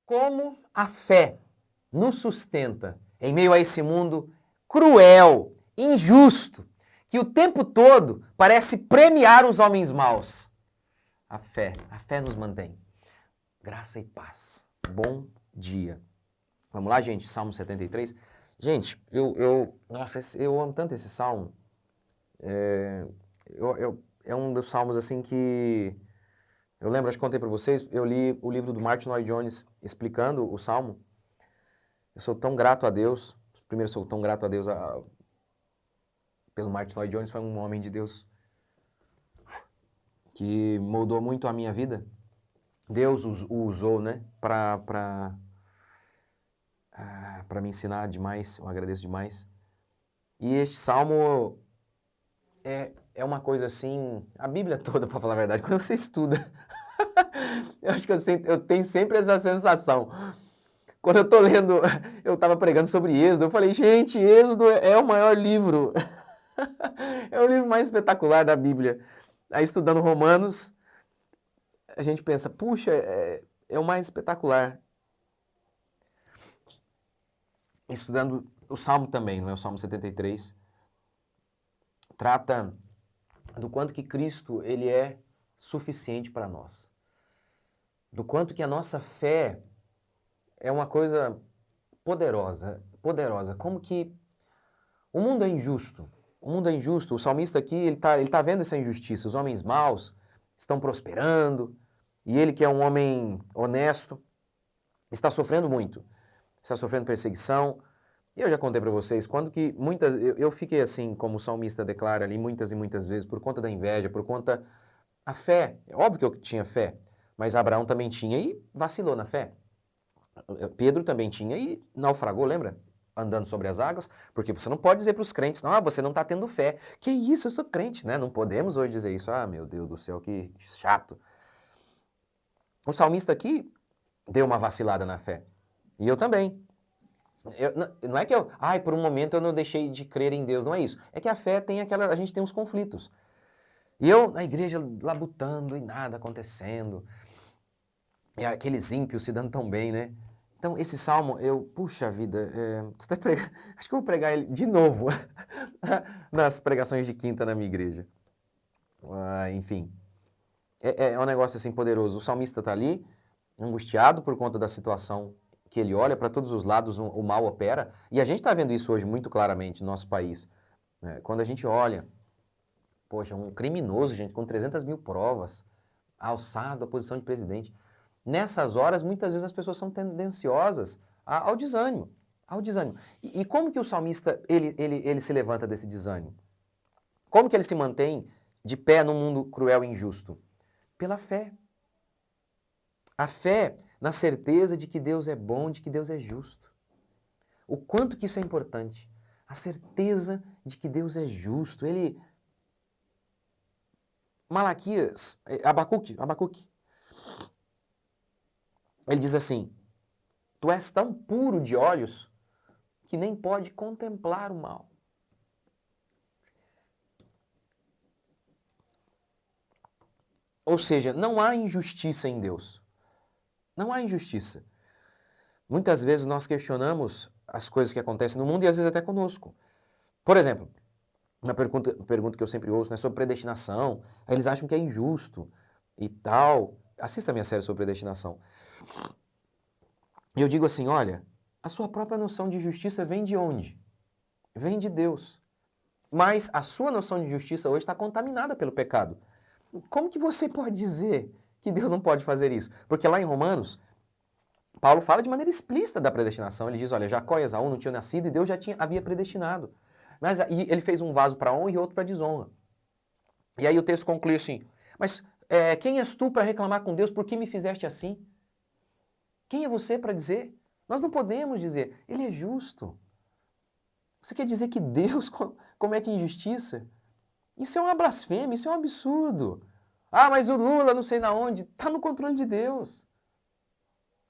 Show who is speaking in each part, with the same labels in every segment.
Speaker 1: Como a fé nos sustenta em meio a esse mundo cruel, injusto, que o tempo todo parece premiar os homens maus. A fé nos mantém. Graça e paz. Bom dia. Vamos lá, gente, Salmo 73. Gente, nossa, eu amo tanto esse salmo. É um dos salmos assim que eu lembro, acho que contei para vocês, eu li o livro do Martin Lloyd-Jones explicando o salmo. Eu sou tão grato a Deus. Primeiro, sou tão grato a Deus pelo Martin Lloyd-Jones. Foi um homem de Deus que moldou muito a minha vida. Deus o usou, né, para me ensinar demais. Eu agradeço demais. E este salmo é uma coisa assim, a Bíblia toda, para falar a verdade, quando você estuda, eu acho que eu tenho sempre essa sensação. Quando eu tô lendo, eu estava pregando sobre Êxodo, eu falei, gente, Êxodo é o maior livro, é o livro mais espetacular da Bíblia. Aí estudando Romanos, a gente pensa, puxa, é o mais espetacular. Estudando o Salmo também, não é? O Salmo 73, trata do quanto que Cristo ele é suficiente para nós. Do quanto que a nossa fé é uma coisa poderosa, poderosa. Como que o mundo é injusto. O mundo é injusto. O salmista aqui, ele tá vendo essa injustiça. Os homens maus estão prosperando e ele que é um homem honesto está sofrendo muito. Está sofrendo perseguição. E eu já contei para vocês, quando que eu fiquei assim, como o salmista declara ali, muitas e muitas vezes, por conta da inveja, por conta a fé. É óbvio que eu tinha fé, mas Abraão também tinha e vacilou na fé. Pedro também tinha e naufragou, lembra? Andando sobre as águas, porque você não pode dizer para os crentes, não, você não está tendo fé. Que isso, eu sou crente, né? Não podemos hoje dizer isso. Ah, meu Deus do céu, que chato. O salmista aqui deu uma vacilada na fé. E eu também. Não é que por um momento eu não deixei de crer em Deus, não é isso. É que a fé tem a gente tem uns conflitos. E eu, na igreja, labutando e nada acontecendo. E aqueles ímpios se dando tão bem, né? Então, esse salmo, puxa vida, acho que eu vou pregar ele de novo nas pregações de quinta na minha igreja. Enfim, é um negócio assim poderoso. O salmista está ali, angustiado por conta da situação que ele olha, para todos os lados o mal opera, e a gente está vendo isso hoje muito claramente no nosso país. Né? Quando a gente olha, poxa, um criminoso, gente, com 300 mil provas, alçado à posição de presidente. Nessas horas, muitas vezes as pessoas são tendenciosas ao desânimo. Ao desânimo. E como que o salmista ele se levanta desse desânimo? Como que ele se mantém de pé num mundo cruel e injusto? Pela fé. A fé na certeza de que Deus é bom, de que Deus é justo. O quanto que isso é importante. A certeza de que Deus é justo. Malaquias, Abacuque. Ele diz assim, tu és tão puro de olhos que nem pode contemplar o mal. Ou seja, não há injustiça em Deus. Não há injustiça. Muitas vezes nós questionamos as coisas que acontecem no mundo e às vezes até conosco. Por exemplo, uma pergunta que eu sempre ouço, né, sobre predestinação. Aí eles acham que é injusto e tal. Assista a minha série sobre predestinação. E eu digo assim, olha, a sua própria noção de justiça vem de onde? Vem de Deus. Mas a sua noção de justiça hoje está contaminada pelo pecado. Como que você pode dizer que Deus não pode fazer isso? Porque lá em Romanos, Paulo fala de maneira explícita da predestinação. Ele diz, olha, Jacó e Esaú não tinham nascido e Deus já havia predestinado. Mas e ele fez um vaso para honra e outro para desonra. E aí o texto conclui assim, mas quem és tu para reclamar com Deus, por que me fizeste assim? Quem é você para dizer? Nós não podemos dizer, ele é justo. Você quer dizer que Deus comete injustiça? Isso é uma blasfêmia, isso é um absurdo. Ah, mas o Lula não sei na onde, está no controle de Deus.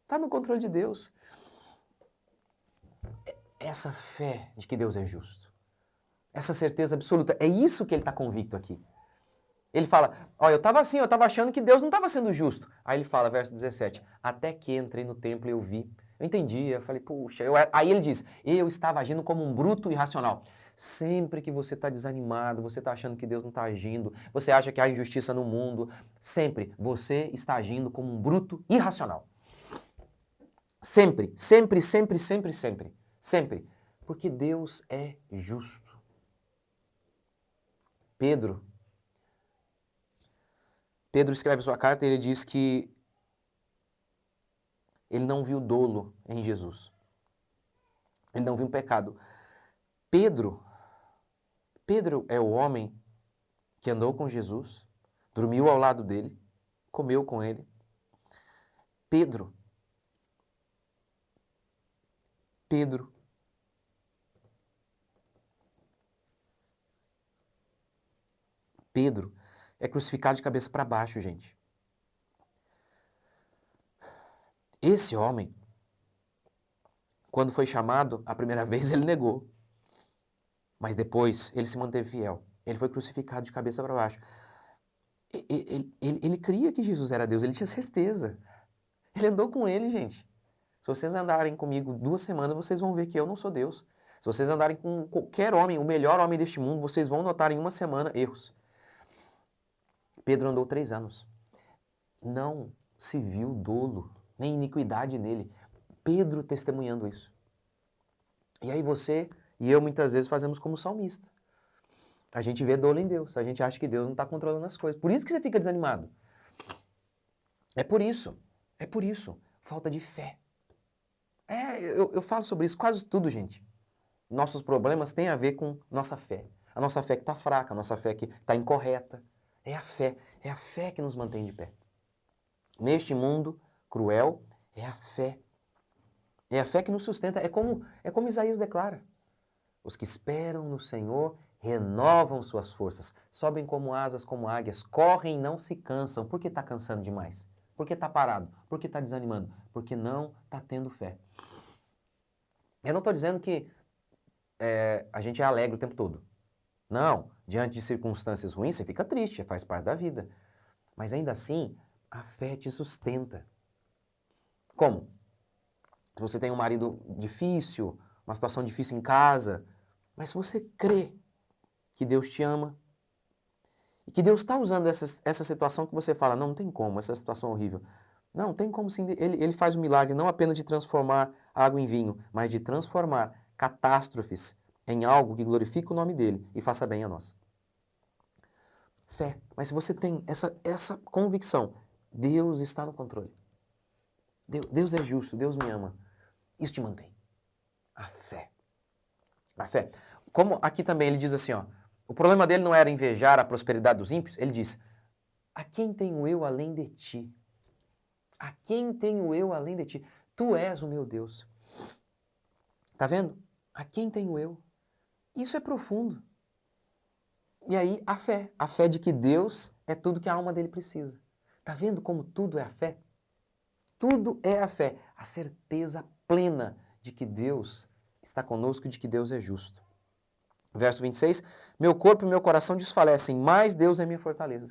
Speaker 1: Está no controle de Deus. Essa fé de que Deus é justo. Essa certeza absoluta. É isso que ele está convicto aqui. Ele fala, ó, eu estava assim, eu estava achando que Deus não estava sendo justo. Aí ele fala, verso 17, até que entrei no templo e eu vi. Eu entendi, eu falei, puxa, aí ele diz, eu estava agindo como um bruto irracional. Sempre que você está desanimado, você está achando que Deus não está agindo, você acha que há injustiça no mundo, sempre você está agindo como um bruto irracional. Sempre, sempre, sempre, sempre, sempre, sempre. Porque Deus é justo. Pedro escreve sua carta e ele diz que ele não viu dolo em Jesus. Ele não viu um pecado. Pedro é o homem que andou com Jesus, dormiu ao lado dele, comeu com ele. Pedro é crucificado de cabeça para baixo, gente. Esse homem, quando foi chamado a primeira vez, ele negou. Mas depois ele se manteve fiel. Ele foi crucificado de cabeça para baixo. Ele cria que Jesus era Deus, ele tinha certeza. Ele andou com ele, gente. Se vocês andarem comigo 2 semanas, vocês vão ver que eu não sou Deus. Se vocês andarem com qualquer homem, o melhor homem deste mundo, vocês vão notar em 1 semana erros. Pedro andou 3 anos. Não se viu dolo, nem iniquidade nele. Pedro testemunhando isso. E aí você e eu muitas vezes fazemos como salmista. A gente vê dolo em Deus, a gente acha que Deus não está controlando as coisas. Por isso que você fica desanimado. É por isso. Falta de fé. Eu falo sobre isso quase tudo, gente. Nossos problemas têm a ver com nossa fé. A nossa fé que está fraca, a nossa fé que está incorreta. É a fé que nos mantém de pé. Neste mundo cruel, é a fé. É a fé que nos sustenta. É como Isaías declara. Os que esperam no Senhor renovam suas forças, sobem como asas, como águias, correm e não se cansam. Por que está cansando demais? Por que está parado? Por que está desanimando? Porque não está tendo fé. Eu não estou dizendo que a gente é alegre o tempo todo. Não, diante de circunstâncias ruins, você fica triste, faz parte da vida. Mas ainda assim, a fé te sustenta. Como? Se você tem um marido difícil, uma situação difícil em casa, mas se você crê que Deus te ama e que Deus está usando essa situação que você fala, não tem como, essa situação é horrível. Não, tem como sim, ele faz o milagre não apenas de transformar água em vinho, mas de transformar catástrofes em algo que glorifique o nome dele e faça bem a nós. Fé. Mas se você tem essa convicção, Deus está no controle. Deus é justo, Deus me ama. Isso te mantém. A fé. A fé. Como aqui também ele diz assim, ó, o problema dele não era invejar a prosperidade dos ímpios, ele diz, a quem tenho eu além de ti? A quem tenho eu além de ti? Tu és o meu Deus. Tá vendo? A quem tenho eu? Isso é profundo. E aí a fé de que Deus é tudo que a alma dele precisa. Tá vendo como tudo é a fé? Tudo é a fé, a certeza plena de que Deus está conosco e de que Deus é justo. Verso 26, meu corpo e meu coração desfalecem, mas Deus é minha fortaleza.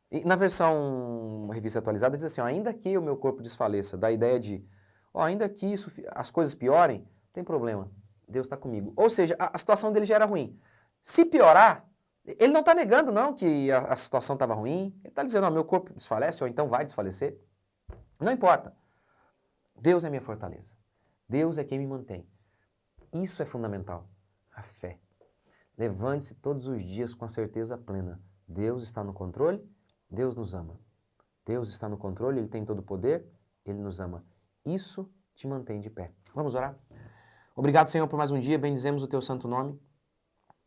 Speaker 1: E na versão revista atualizada diz assim, ó, ainda que o meu corpo desfaleça, dá a ideia de, ó, ainda que as coisas piorem, não tem problema, Deus está comigo. Ou seja, a situação dele já era ruim. Se piorar, ele não está negando não que a situação estava ruim, ele está dizendo, ó, meu corpo desfalece, ou então vai desfalecer. Não importa. Deus é minha fortaleza. Deus é quem me mantém. Isso é fundamental. A fé. Levante-se todos os dias com a certeza plena. Deus está no controle, Deus nos ama. Deus está no controle, Ele tem todo o poder, Ele nos ama. Isso te mantém de pé. Vamos orar? Obrigado, Senhor, por mais um dia. Bendizemos o Teu santo nome,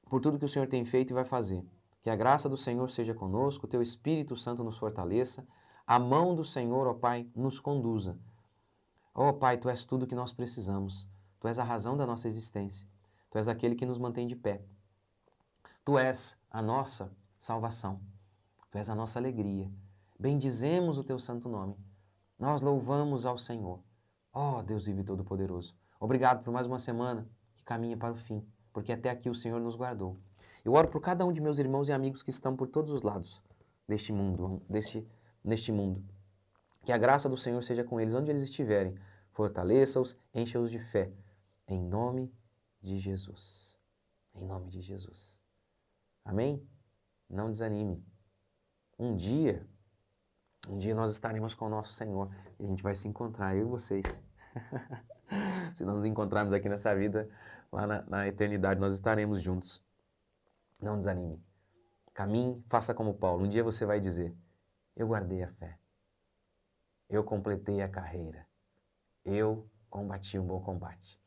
Speaker 1: por tudo que o Senhor tem feito e vai fazer. Que a graça do Senhor seja conosco, o Teu Espírito Santo nos fortaleça, a mão do Senhor, ó Pai, nos conduza. Ó Pai, Tu és tudo que nós precisamos. Tu és a razão da nossa existência. Tu és aquele que nos mantém de pé. Tu és a nossa salvação. Tu és a nossa alegria. Bendizemos o Teu santo nome. Nós louvamos ao Senhor. Ó Deus vivo e todo-poderoso. Obrigado por mais uma semana que caminha para o fim, porque até aqui o Senhor nos guardou. Eu oro por cada um de meus irmãos e amigos que estão por todos os lados neste mundo. Que a graça do Senhor seja com eles, onde eles estiverem. Fortaleça-os, encha-os de fé. Em nome de Jesus. Em nome de Jesus. Amém? Não desanime. Um dia nós estaremos com o nosso Senhor e a gente vai se encontrar, eu e vocês. Se não nos encontrarmos aqui nessa vida, lá na eternidade nós estaremos juntos. Não desanime. Caminhe, faça como Paulo. Um dia você vai dizer, eu guardei a fé. Eu completei a carreira. Eu combati um bom combate.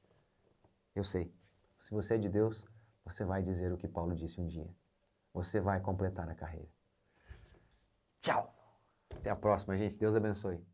Speaker 1: Eu sei. Se você é de Deus, você vai dizer o que Paulo disse um dia. Você vai completar a carreira. Tchau! Até a próxima, gente. Deus abençoe.